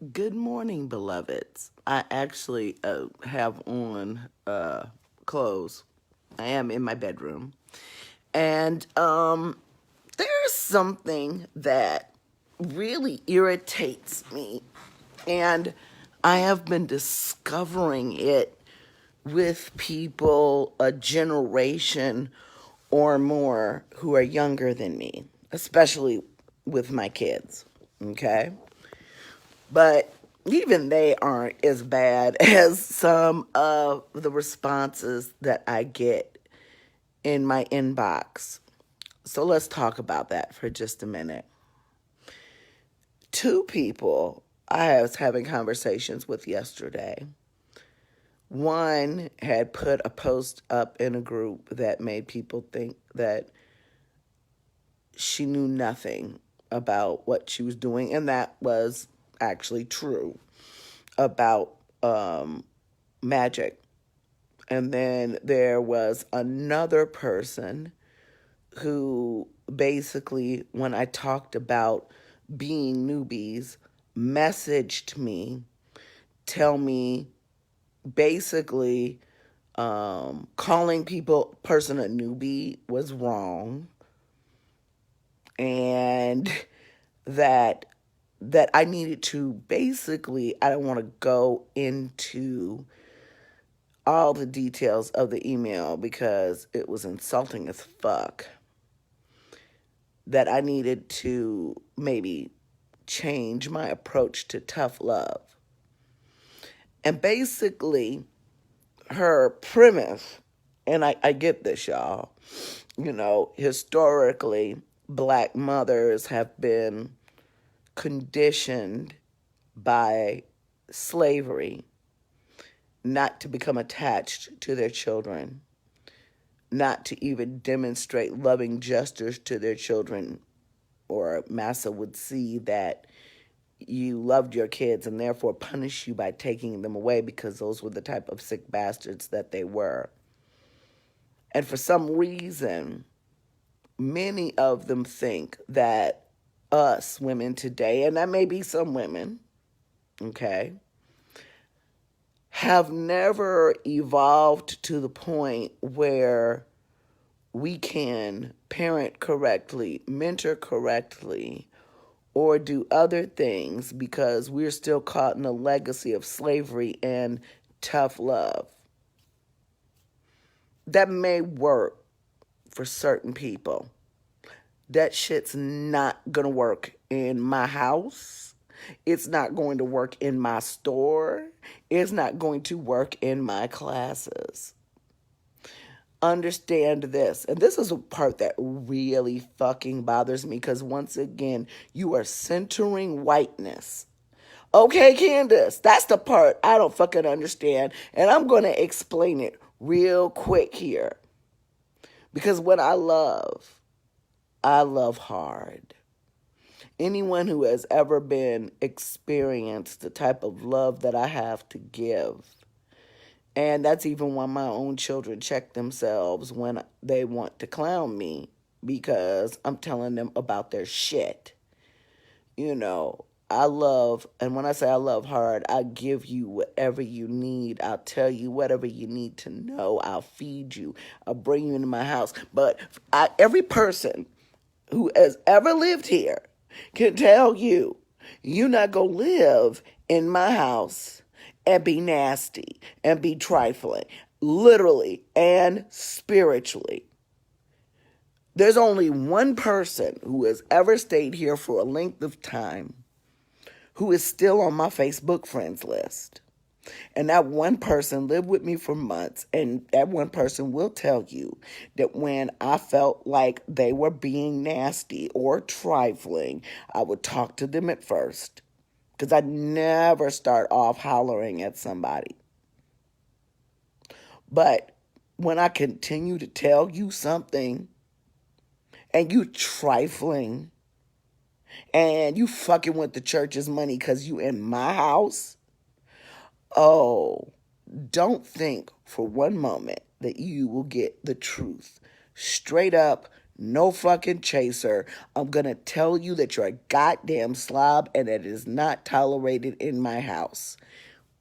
Good morning, beloveds. I actually have on clothes. I am in my bedroom. And there's something that really irritates me. And I have been discovering it with people a generation or more who are younger than me, especially with my kids. Okay? But even they aren't as bad as some of the responses that I get in my inbox. So let's talk about that for just a minute. Two people I was having conversations with yesterday. One had put a post up in a group that made people think that she knew nothing about what she was doing, and that was actually true about magic. And then there was another person who basically, when I talked about being newbies, messaged me, tell me basically calling person a newbie was wrong, and that I needed to basically, I don't want to go into all the details of the email because it was insulting as fuck, that I needed to maybe change my approach to tough love. And basically, her premise, and I get this, y'all, historically, black mothers have been conditioned by slavery not to become attached to their children, not to even demonstrate loving gestures to their children, or Massa would see that you loved your kids and therefore punish you by taking them away because those were the type of sick bastards that they were. And for some reason, many of them think that us women today, and that may be some women, okay, have never evolved to the point where we can parent correctly, mentor correctly, or do other things because we're still caught in a legacy of slavery and tough love. That may work for certain people. That shit's not gonna work in my house. It's not going to work in my store. It's not going to work in my classes. Understand this. And this is a part that really fucking bothers me because once again, you are centering whiteness. Okay, Candace, that's the part I don't fucking understand. And I'm going to explain it real quick here. Because what I love hard. Anyone who has ever been experienced the type of love that I have to give, and that's even when my own children check themselves when they want to clown me because I'm telling them about their shit. I love, and when I say I love hard, I give you whatever you need. I'll tell you whatever you need to know. I'll feed you. I'll bring you into my house. But every person who has ever lived here can tell you, you're not going to live in my house and be nasty and be trifling, literally and spiritually. There's only one person who has ever stayed here for a length of time who is still on my Facebook friends list. And that one person lived with me for months, and that one person will tell you that when I felt like they were being nasty or trifling, I would talk to them at first, because I never start off hollering at somebody. But when I continue to tell you something, and you trifling, and you fucking with the church's money because you in my house, oh, don't think for one moment that you will get the truth. Straight up, no fucking chaser. I'm going to tell you that you're a goddamn slob and that it is not tolerated in my house.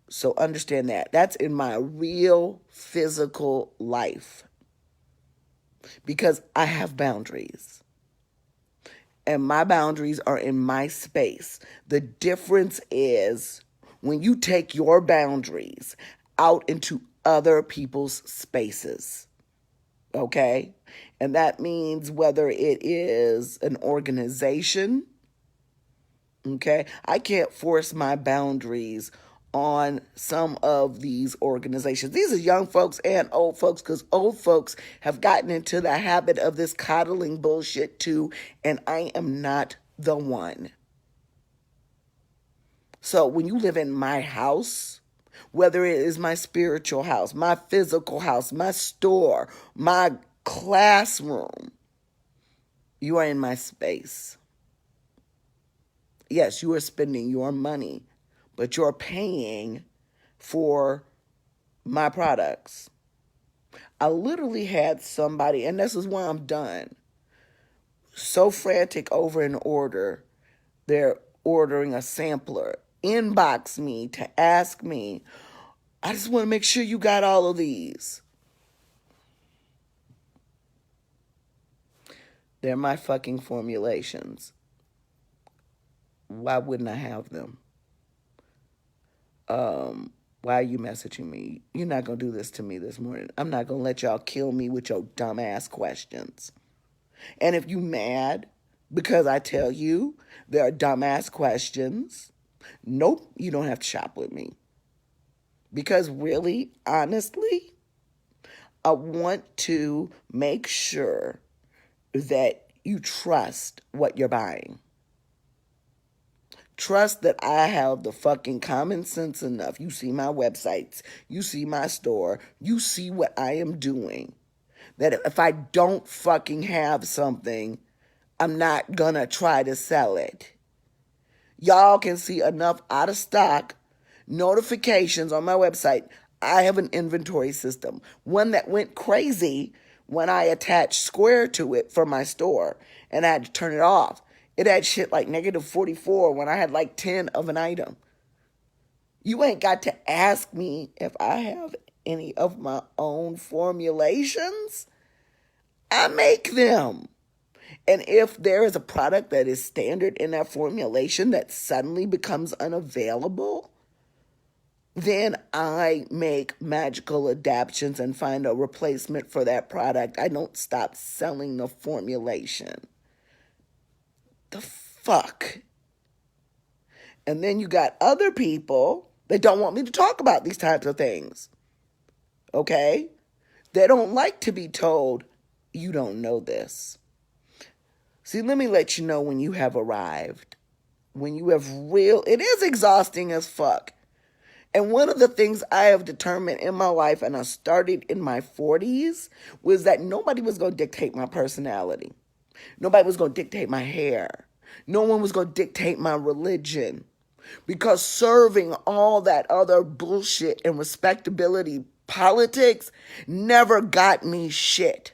So understand that. That's in my real physical life. Because I have boundaries. And my boundaries are in my space. The difference is when you take your boundaries out into other people's spaces. Okay? And that means whether it is an organization, okay? I can't force my boundaries on some of these organizations. These are young folks and old folks, because old folks have gotten into the habit of this coddling bullshit too, and I am not the one. So when you live in my house, whether it is my spiritual house, my physical house, my store, my classroom, you are in my space. Yes, you are spending your money, but you're paying for my products. I literally had somebody, and this is why I'm done, so frantic over an order, they're ordering a sampler, inbox me to ask me, I just want to make sure you got all of these. They're my fucking formulations. Why wouldn't I have them? Why are you messaging me? You're not going to do this to me this morning. I'm not going to let y'all kill me with your dumbass questions. And if you mad because I tell you there are dumbass questions, nope, you don't have to shop with me. Because really, honestly, I want to make sure that you trust what you're buying. Trust that I have the fucking common sense enough. You see my websites, you see my store, you see what I am doing. That if I don't fucking have something, I'm not gonna try to sell it. Y'all can see enough out of stock notifications on my website. I have an inventory system, one that went crazy when I attached Square to it for my store and I had to turn it off. It had shit like -44 when I had like 10 of an item. You ain't got to ask me if I have any of my own formulations. I make them. And if there is a product that is standard in that formulation that suddenly becomes unavailable, then I make magical adaptations and find a replacement for that product. I don't stop selling the formulation. The fuck? And then you got other people that don't want me to talk about these types of things. Okay? They don't like to be told, you don't know this. See, let me let you know when you have arrived. When you have it is exhausting as fuck. And one of the things I have determined in my life, and I started in my 40s, was that nobody was going to dictate my personality. Nobody was going to dictate my hair. No one was going to dictate my religion. Because serving all that other bullshit and respectability politics never got me shit.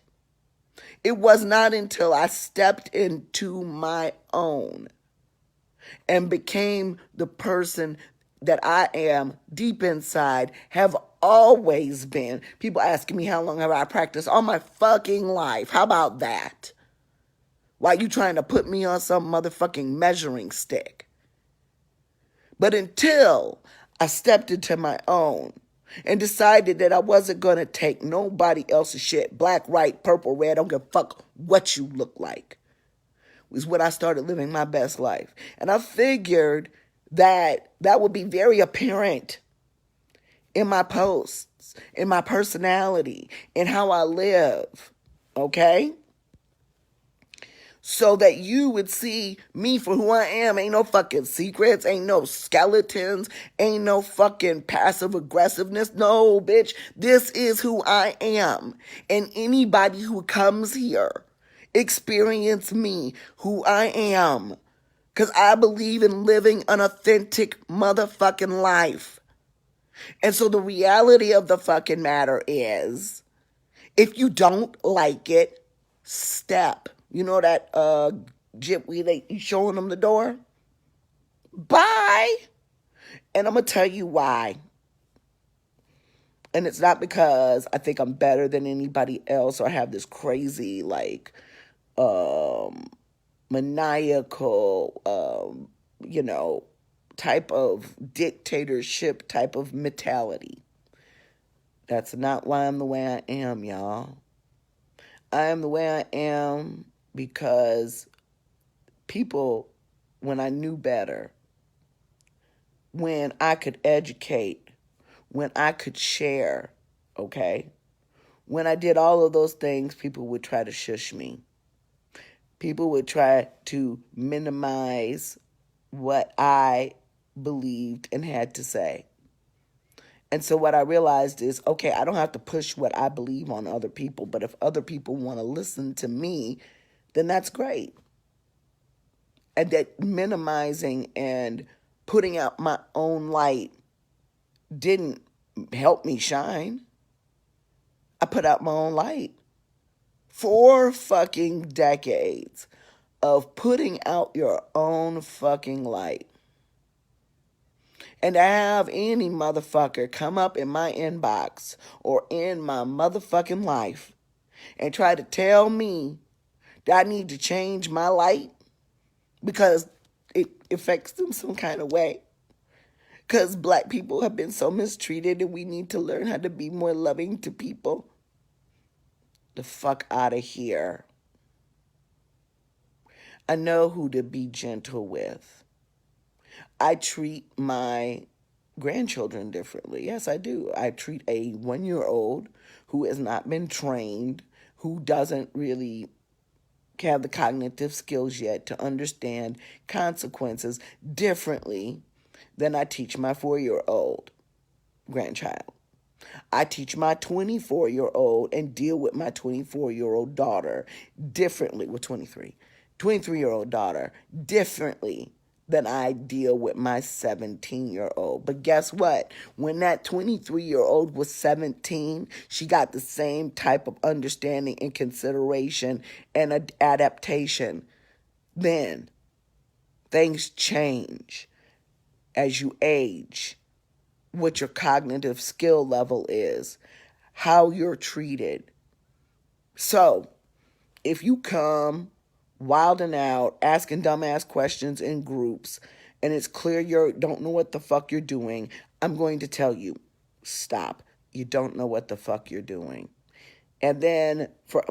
It was not until I stepped into my own and became the person that I am deep inside, have always been. People asking me how long have I practiced? All my fucking life. How about that? Why you trying to put me on some motherfucking measuring stick? But until I stepped into my own and decided that I wasn't going to take nobody else's shit, black, white, purple, red, I don't give a fuck what you look like, was when I started living my best life. And I figured that would be very apparent in my posts, in my personality, in how I live, okay? So that you would see me for who I am. Ain't no fucking secrets, ain't no skeletons, ain't no fucking passive aggressiveness. No, bitch, this is who I am. And anybody who comes here, experience me, who I am. Because I believe in living an authentic motherfucking life. And so the reality of the fucking matter is, if you don't like it, step. You know that jip we they showing them the door? Bye. And I'm gonna tell you why. And it's not because I think I'm better than anybody else or I have this crazy like maniacal type of dictatorship type of mentality. That's not why I'm the way I am, y'all. I am the way I am because people, when I knew better, when I could educate, when I could share, okay? When I did all of those things, people would try to shush me. People would try to minimize what I believed and had to say. And so what I realized is, okay, I don't have to push what I believe on other people, but if other people want to listen to me, then that's great. And that minimizing and putting out my own light didn't help me shine. I put out my own light. 4 fucking decades of putting out your own fucking light. And to have any motherfucker come up in my inbox or in my motherfucking life and try to tell me that I need to change my light because it affects them some kind of way. Because black people have been so mistreated and we need to learn how to be more loving to people. The fuck out of here. I know who to be gentle with. I treat my grandchildren differently. Yes, I do. I treat a 1-year-old who has not been trained, who doesn't really have the cognitive skills yet to understand consequences differently than I teach my 4-year-old grandchild. I teach my 24-year-old and deal with my 24-year-old daughter differently, with 23-year-old daughter differently than I deal with my 17-year-old. But guess what? When that 23-year-old was 17, she got the same type of understanding and consideration and adaptation. Then things change as you age, what your cognitive skill level is, how you're treated. So, if you come wilding out, asking dumbass questions in groups, and it's clear you don't know what the fuck you're doing, I'm going to tell you, stop. You don't know what the fuck you're doing. And then for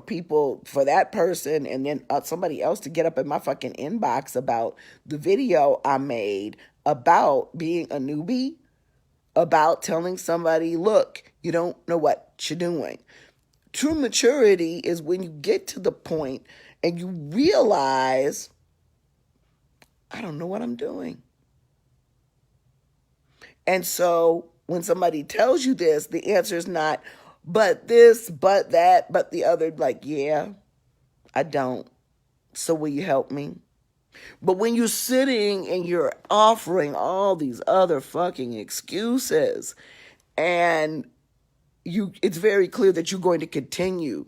that person, and then somebody else to get up in my fucking inbox about the video I made about being a newbie, about telling somebody, look, you don't know what you're doing. True maturity is when you get to the point and you realize, I don't know what I'm doing. And so when somebody tells you this, the answer is not, but this, but that, but the other. Like, yeah, I don't. So will you help me? But when you're sitting and you're offering all these other fucking excuses, and it's very clear that you're going to continue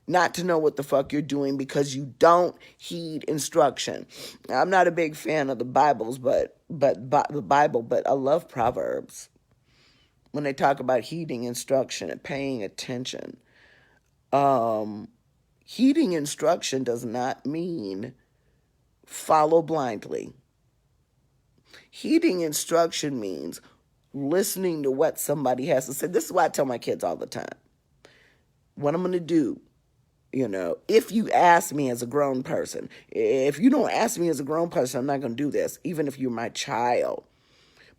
not to know what the fuck you're doing because you don't heed instruction. I'm not a big fan of the Bibles, but the Bible, but I love Proverbs when they talk about heeding instruction and paying attention. Heeding instruction does not mean follow blindly. Heeding instruction means listening to what somebody has to say. This is why I tell my kids all the time. What I'm going to do, if you ask me as a grown person, if you don't ask me as a grown person, I'm not going to do this, even if you're my child.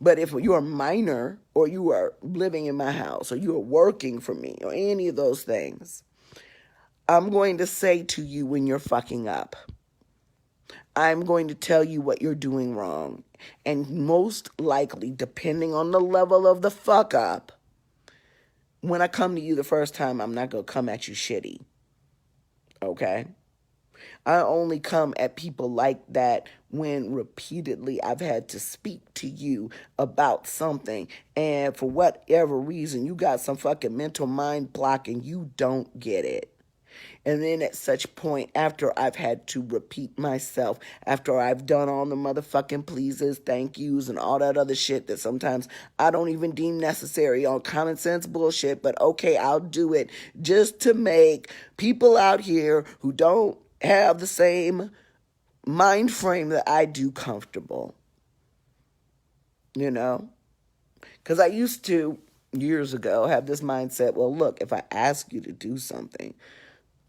But if you're a minor or you are living in my house or you are working for me or any of those things, I'm going to say to you when you're fucking up. I'm going to tell you what you're doing wrong. And most likely, depending on the level of the fuck up, when I come to you the first time, I'm not going to come at you shitty. Okay? I only come at people like that when repeatedly I've had to speak to you about something, and for whatever reason, you got some fucking mental mind block and you don't get it. And then at such point, after I've had to repeat myself, after I've done all the motherfucking pleases, thank yous, and all that other shit that sometimes I don't even deem necessary on common sense bullshit, but okay, I'll do it just to make people out here who don't have the same mind frame that I do comfortable. You know? Because I used to, years ago, have this mindset, well, look, if I ask you to do something,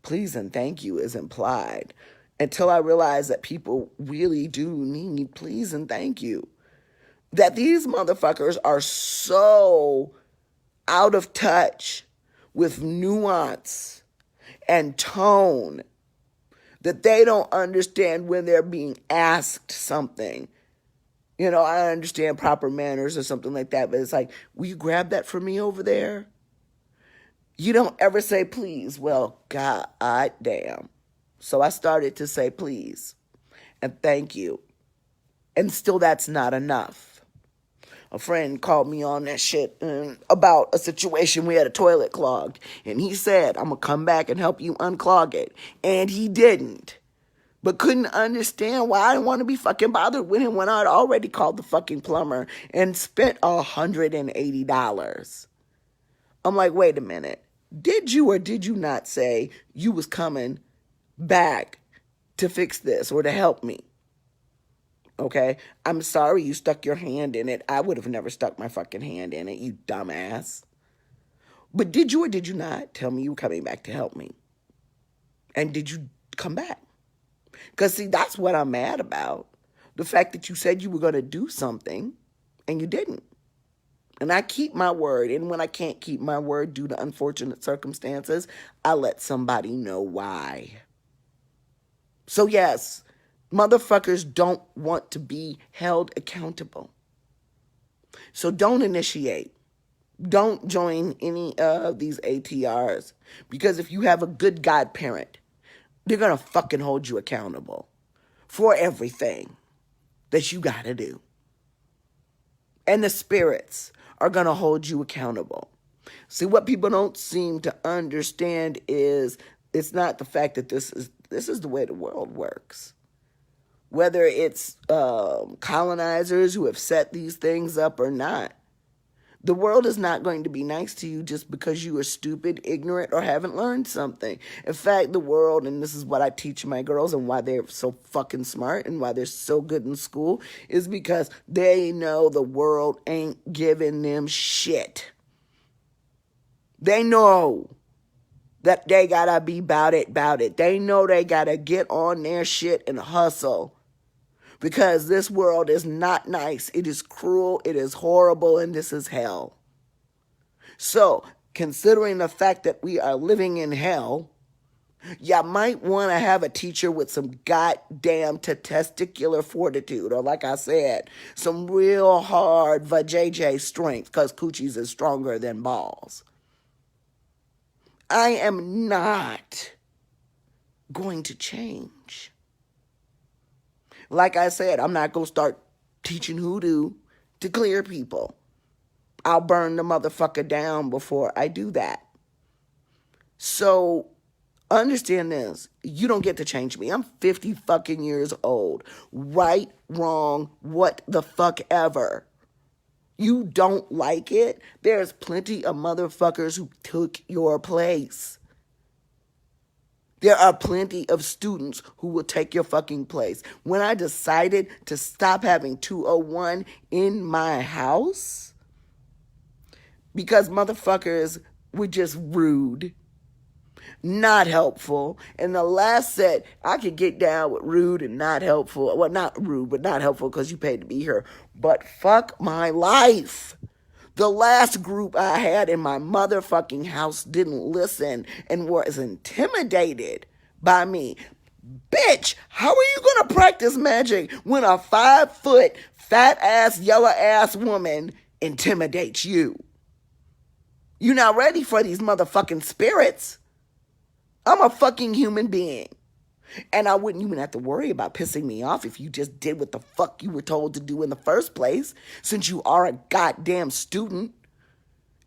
please and thank you is implied. Until I realized that people really do need please and thank you. That these motherfuckers are so out of touch with nuance and tone that they don't understand when they're being asked something. You know, I understand proper manners or something like that, but it's like, will you grab that for me over there? You don't ever say please. Well, god damn. So I started to say please and thank you. And still that's not enough. A friend called me on that shit about a situation. We had a toilet clogged. And he said, I'm going to come back and help you unclog it. And he didn't. But couldn't understand why I didn't want to be fucking bothered with him when I'd already called the fucking plumber and spent $180. I'm like, wait a minute. Did you or did you not say you was coming back to fix this or to help me? Okay? I'm sorry you stuck your hand in it. I would have never stuck my fucking hand in it, you dumbass. But did you or did you not tell me you were coming back to help me? And did you come back? Because, see, that's what I'm mad about. The fact that you said you were going to do something and you didn't. And I keep my word. And when I can't keep my word due to unfortunate circumstances, I let somebody know why. So, yes, motherfuckers don't want to be held accountable. So don't initiate. Don't join any of these ATRs. Because if you have a good godparent, they're going to fucking hold you accountable for everything that you got to do. And the spirits are going to hold you accountable. See, what people don't seem to understand is it's not the fact that this is the way the world works. Whether it's colonizers who have set these things up or not, the world is not going to be nice to you just because you are stupid, ignorant, or haven't learned something. In fact, the world, and this is what I teach my girls and why they're so fucking smart and why they're so good in school, is because they know the world ain't giving them shit. They know that they gotta be about it. They know they gotta get on their shit and hustle. Because this world is not nice. It is cruel, it is horrible, and this is hell. So, considering the fact that we are living in hell, you might want to have a teacher with some goddamn testicular fortitude, or like I said, some real hard vajayjay strength, because coochies is stronger than balls. I am not going to change. Like I said, I'm not going to start teaching hoodoo to clear people. I'll burn the motherfucker down before I do that. So, understand this. You don't get to change me. I'm 50 fucking years old. Right, wrong, what the fuck ever. You don't like it? There's plenty of motherfuckers who took your place. There are plenty of students who will take your fucking place. When I decided to stop having 201 in my house, because motherfuckers were just rude, not helpful, and the last set, I could get down with rude and not helpful. Well, not rude, but not helpful because you paid to be here. But fuck my life. The last group I had in my motherfucking house didn't listen and was intimidated by me. Bitch, how are you going to practice magic when a 5-foot, fat-ass, yellow-ass woman intimidates you? You're not ready for these motherfucking spirits. I'm a fucking human being. And I wouldn't even have to worry about pissing me off if you just did what the fuck you were told to do in the first place, since you are a goddamn student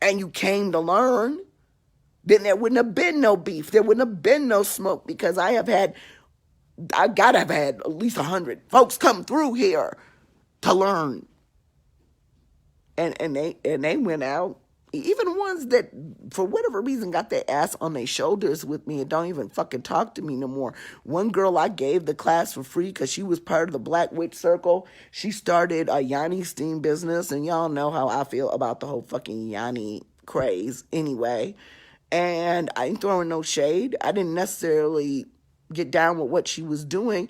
and you came to learn. then there wouldn't have been no beef. There wouldn't have been no smoke because I gotta have had at least 100 folks come through here to learn. And they went out. Even ones that, for whatever reason, got their ass on their shoulders with me and don't even fucking talk to me no more. One girl I gave the class for free because she was part of the Black Witch Circle. She started a Yanni Steam business, and y'all know how I feel about the whole fucking Yanni craze anyway. And I ain't throwing no shade. I didn't necessarily get down with what she was doing.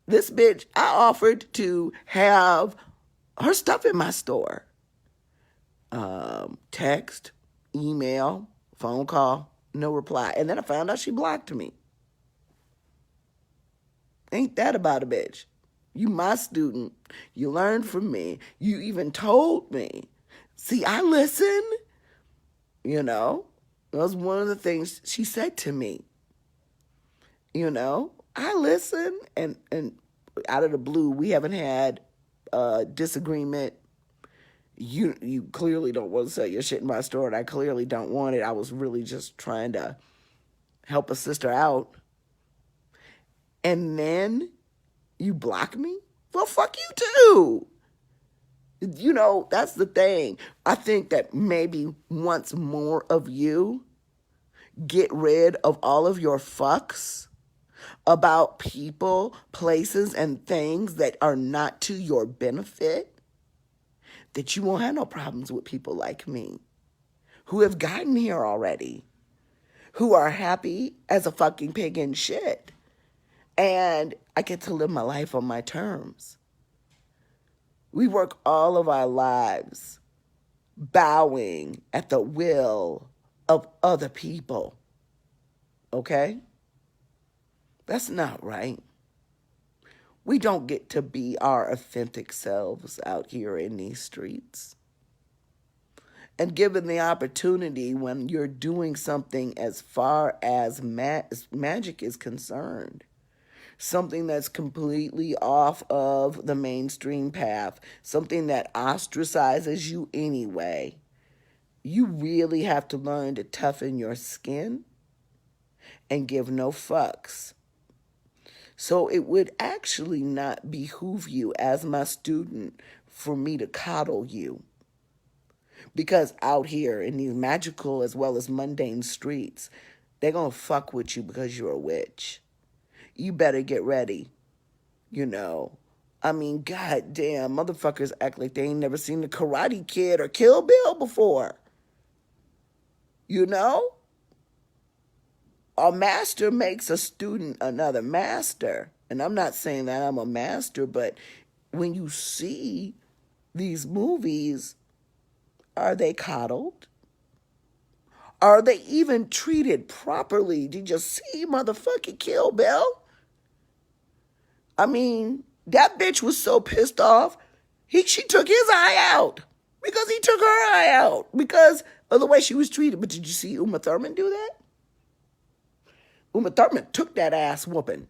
This bitch, I offered to have her stuff in my store. Text, email, phone call, no reply. And then I found out she blocked me. Ain't that about a bitch? You my student. You learned from me. You even told me. See, I listen. You know, that was one of the things she said to me. You know, I listen. And out of the blue, we haven't had a disagreement. You clearly don't want to sell your shit in my store, and I clearly don't want it. I was really just trying to help a sister out. And then you block me? Well, fuck you too. You know, that's the thing. I think that maybe once more of you get rid of all of your fucks about people, places, and things that are not to your benefit, that you won't have no problems with people like me who have gotten here already, who are happy as a fucking pig in shit. And I get to live my life on my terms. We work all of our lives bowing at the will of other people. Okay? That's not right. We don't get to be our authentic selves out here in these streets. And given the opportunity when you're doing something as far as magic is concerned, something that's completely off of the mainstream path, something that ostracizes you anyway, you really have to learn to toughen your skin and give no fucks. So it would actually not behoove you as my student for me to coddle you. Because out here in these magical as well as mundane streets, they're going to fuck with you because you're a witch. You better get ready, you know. I mean, goddamn, motherfuckers act like they ain't never seen the Karate Kid or Kill Bill before. You know? A master makes a student another master. And I'm not saying that I'm a master, but when you see these movies, are they coddled? Are they even treated properly? Did you see motherfucking Kill Bill? I mean, that bitch was so pissed off, she took his eye out because he took her eye out because of the way she was treated. But did you see Uma Thurman do that? Uma Thurman took that ass whooping.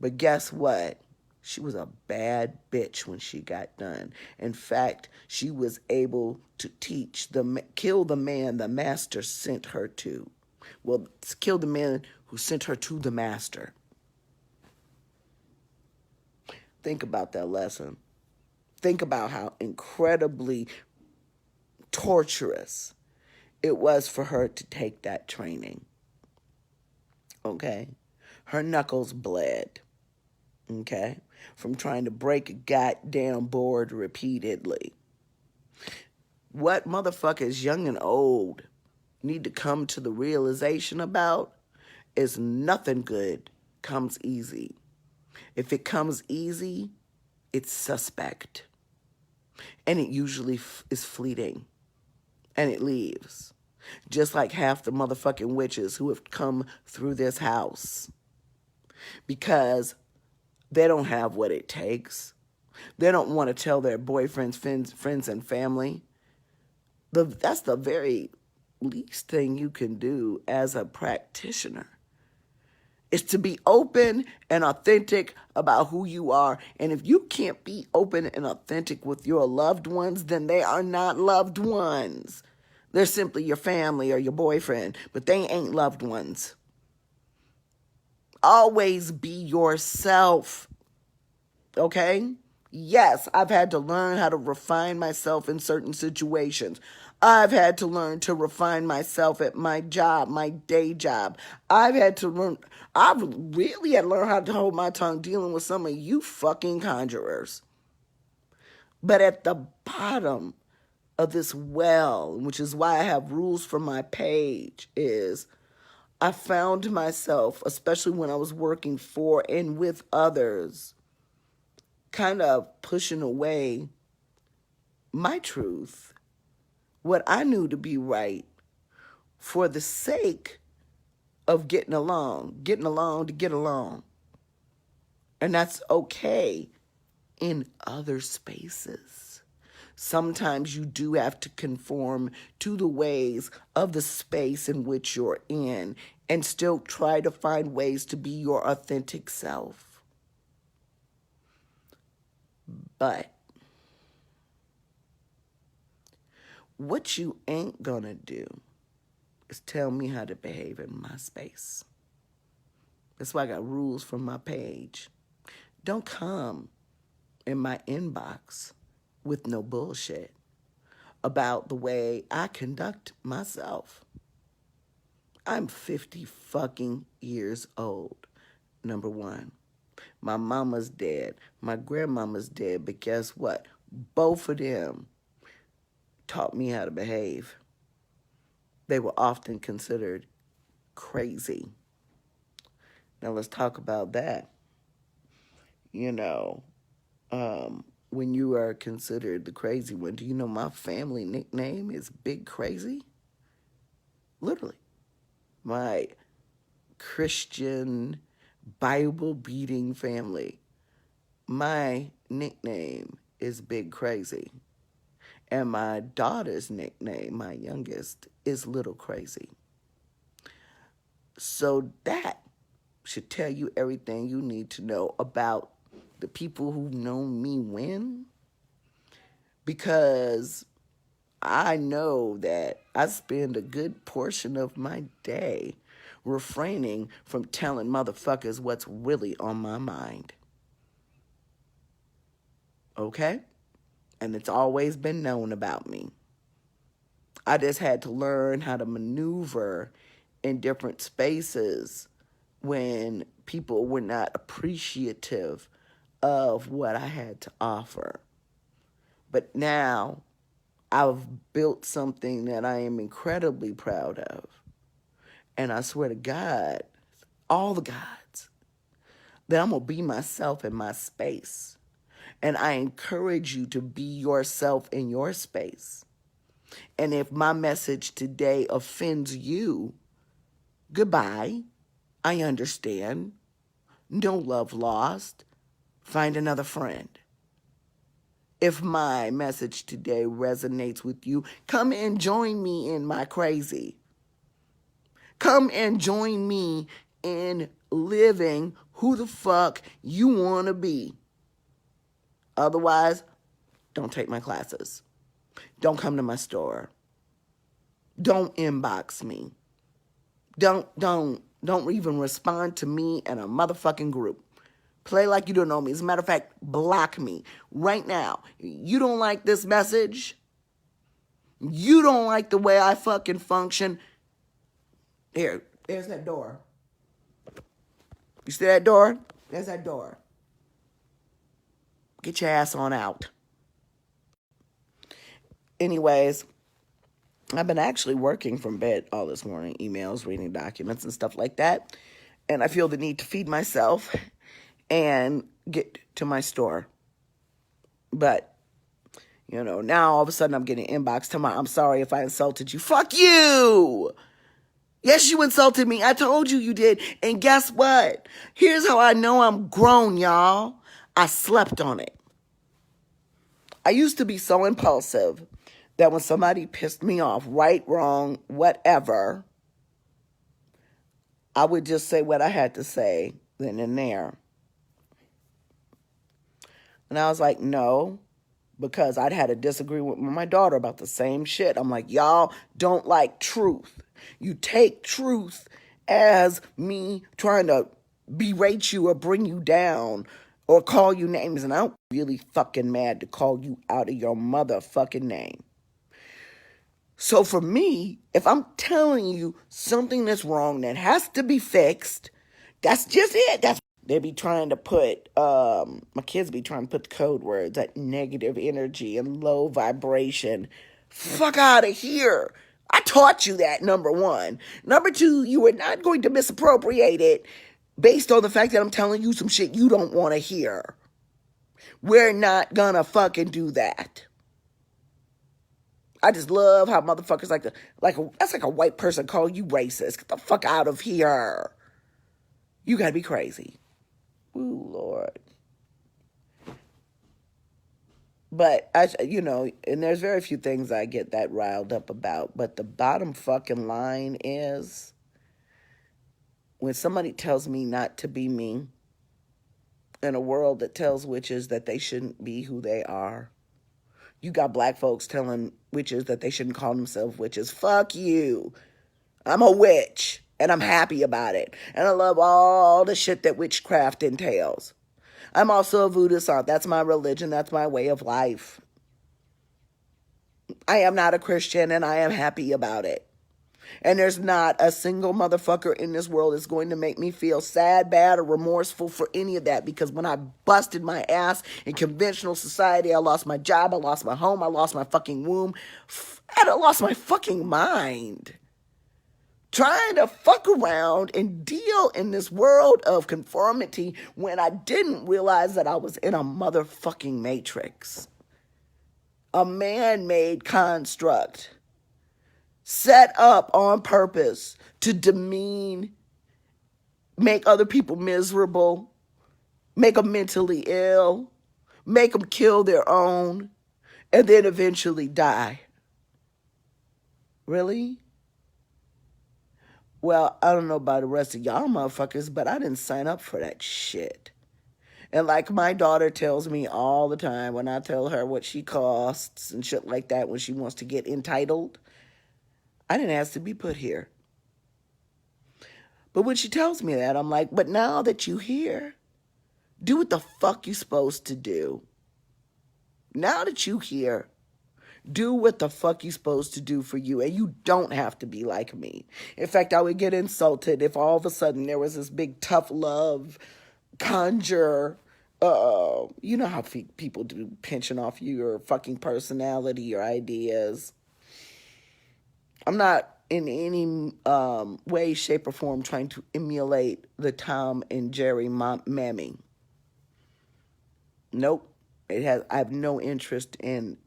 But guess what? She was a bad bitch when she got done. In fact, she was able to kill the man the master sent her to. Well, kill the man who sent her to the master. Think about that lesson. Think about how incredibly torturous it was for her to take that training. Okay? Her knuckles bled. Okay? From trying to break a goddamn board repeatedly. What motherfuckers, young and old, need to come to the realization about is nothing good comes easy. If it comes easy, it's suspect. And it usually is fleeting. And it leaves. Just like half the motherfucking witches who have come through this house. Because they don't have what it takes. They don't want to tell their boyfriends, friends, and family. That's the very least thing you can do as a practitioner. Is to be open and authentic about who you are. And if you can't be open and authentic with your loved ones, then they are not loved ones. They're simply your family or your boyfriend, but they ain't loved ones. Always be yourself, okay? Yes, I've had to learn how to refine myself in certain situations. I've had to learn to refine myself at my job, my day job. I've really had to learn how to hold my tongue dealing with some of you fucking conjurers. But at the bottom of this well, which is why I have rules for my page, is I found myself, especially when I was working for and with others, kind of pushing away my truth, what I knew to be right, for the sake of getting along to get along. And that's okay in other spaces. Sometimes you do have to conform to the ways of the space in which you're in and still try to find ways to be your authentic self. But what you ain't gonna do is tell me how to behave in my space. That's why I got rules for my page. Don't come in my inbox with no bullshit about the way I conduct myself. I'm 50 fucking years old, number one. My mama's dead. My grandmama's dead. But guess what? Both of them taught me how to behave. They were often considered crazy. Now let's talk about that. When you are considered the crazy one, do you know my family nickname is Big Crazy? Literally. My Christian, Bible-beating family, my nickname is Big Crazy. And my daughter's nickname, my youngest, is Little Crazy. So that should tell you everything you need to know about the people who've known me when. Because I know that I spend a good portion of my day refraining from telling motherfuckers what's really on my mind. Okay? And it's always been known about me. I just had to learn how to maneuver in different spaces when people were not appreciative of what I had to offer. But now I've built something that I am incredibly proud of. And I swear to God, all the gods, that I'm going to be myself in my space. And I encourage you to be yourself in your space. And if my message today offends you, goodbye. I understand. No love lost. Find another friend. If my message today resonates with you, come and join me in my crazy. Come and join me in living who the fuck you want to be. Otherwise, don't take my classes. Don't come to my store. Don't inbox me. Don't even respond to me in a motherfucking group. Play like you don't know me. As a matter of fact, block me right now. You don't like this message? You don't like the way I fucking function? There's that door. You see that door? There's that door. Get your ass on out. Anyways, I've been actually working from bed all this morning, emails, reading documents, and stuff like that. And I feel the need to feed myself and get to my store. But, now all of a sudden I'm getting an inbox tomorrow. I'm sorry if I insulted you. Fuck you! Yes, you insulted me. I told you you did. And guess what? Here's how I know I'm grown, y'all. I slept on it. I used to be so impulsive that when somebody pissed me off, right, wrong, whatever, I would just say what I had to say then and there. And I was like, no, because I'd had a disagreement with my daughter about the same shit. I'm like, y'all don't like truth. You take truth as me trying to berate you or bring you down or call you names, and I'm really fucking mad to call you out of your motherfucking name. So for me, if I'm telling you something that's wrong that has to be fixed, that's just it. They be trying to put my kids be trying to put the code words, that negative energy and low vibration. Fuck out of here. I taught you that, number one. Number two, you are not going to misappropriate it based on the fact that I'm telling you some shit you don't want to hear. We're not gonna fucking do that. I just love how motherfuckers that's like a white person calling you racist. Get the fuck out of here. You gotta be crazy. Ooh, Lord. But and there's very few things I get that riled up about. But the bottom fucking line is when somebody tells me not to be me in a world that tells witches that they shouldn't be who they are. You got black folks telling witches that they shouldn't call themselves witches. Fuck you. I'm a witch, and I'm happy about it. And I love all the shit that witchcraft entails. I'm also a voodoo aunt. That's my religion. That's my way of life. I am not a Christian, and I am happy about it. And there's not a single motherfucker in this world that's going to make me feel sad, bad, or remorseful for any of that. Because when I busted my ass in conventional society, I lost my job, I lost my home, I lost my fucking womb, and I lost my fucking mind. Trying to fuck around and deal in this world of conformity when I didn't realize that I was in a motherfucking matrix. A man-made construct. Set up on purpose to demean, make other people miserable, make them mentally ill, make them kill their own, and then eventually die. Really? Well, I don't know about the rest of y'all motherfuckers, but I didn't sign up for that shit. And like my daughter tells me all the time when I tell her what she costs and shit like that when she wants to get entitled, I didn't ask to be put here. But when she tells me that, I'm like, but now that you here, do what the fuck you supposed to do. Now that you here, do what the fuck you supposed to do for you. And you don't have to be like me. In fact, I would get insulted if all of a sudden there was this big tough love conjure. You know how people do, pinching off your fucking personality, your ideas. I'm not in any way, shape, or form trying to emulate the Tom and Jerry mammy. Nope. I have no interest in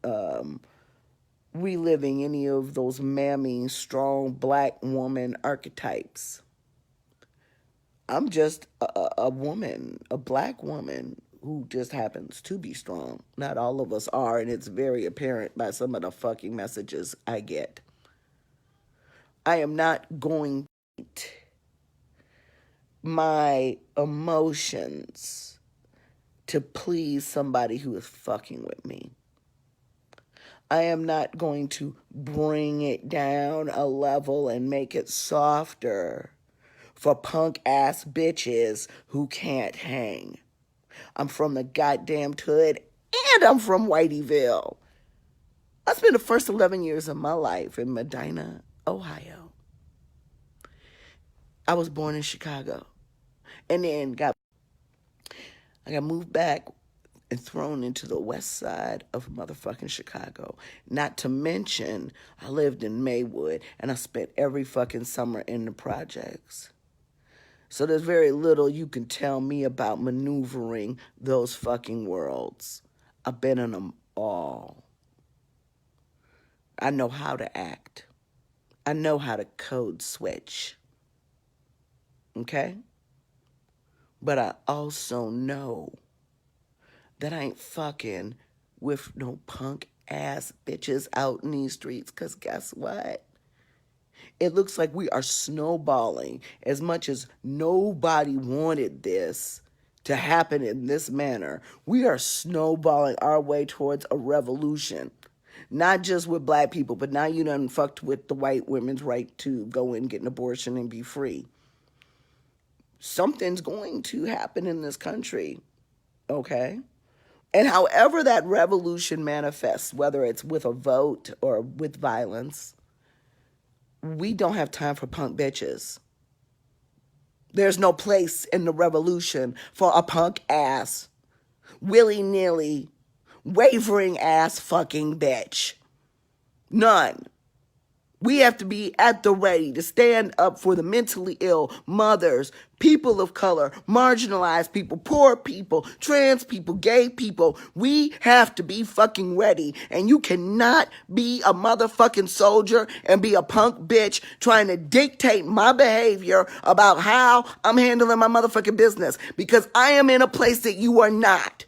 reliving any of those mammy, strong black woman archetypes. I'm just a woman, a black woman who just happens to be strong. Not all of us are, and it's very apparent by some of the fucking messages I get. I am not going to eat my emotions to please somebody who is fucking with me. I am not going to bring it down a level and make it softer for punk ass bitches who can't hang. I'm from the goddamn hood and I'm from Whiteyville. I spent the first 11 years of my life in Medina, Ohio. I was born in Chicago and then I got moved back and thrown into the west side of motherfucking Chicago. Not to mention, I lived in Maywood and I spent every fucking summer in the projects. So there's very little you can tell me about maneuvering those fucking worlds. I've been in them all. I know how to act. I know how to code switch. Okay? But I also know that I ain't fucking with no punk ass bitches out in these streets. Because guess what? It looks like we are snowballing as much as nobody wanted this to happen in this manner. We are snowballing our way towards a revolution. Not just with black people, but now you done fucked with the white women's right to go and get an abortion and be free. Something's going to happen in this country, okay? And however that revolution manifests, whether it's with a vote or with violence, we don't have time for punk bitches. There's no place in the revolution for a punk ass, willy-nilly, wavering ass fucking bitch. None. We have to be at the ready to stand up for the mentally ill, mothers, people of color, marginalized people, poor people, trans people, gay people. We have to be fucking ready. And you cannot be a motherfucking soldier and be a punk bitch trying to dictate my behavior about how I'm handling my motherfucking business. Because I am in a place that you are not.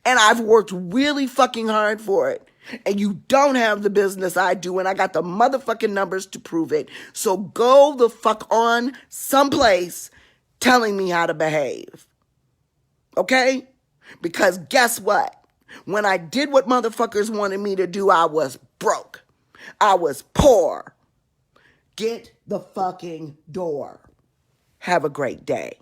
And I've worked really fucking hard for it. And you don't have the business I do, and I got the motherfucking numbers to prove it. So go the fuck on someplace telling me how to behave. Okay? Because guess what? When I did what motherfuckers wanted me to do, I was broke. I was poor. Get the fucking door. Have a great day.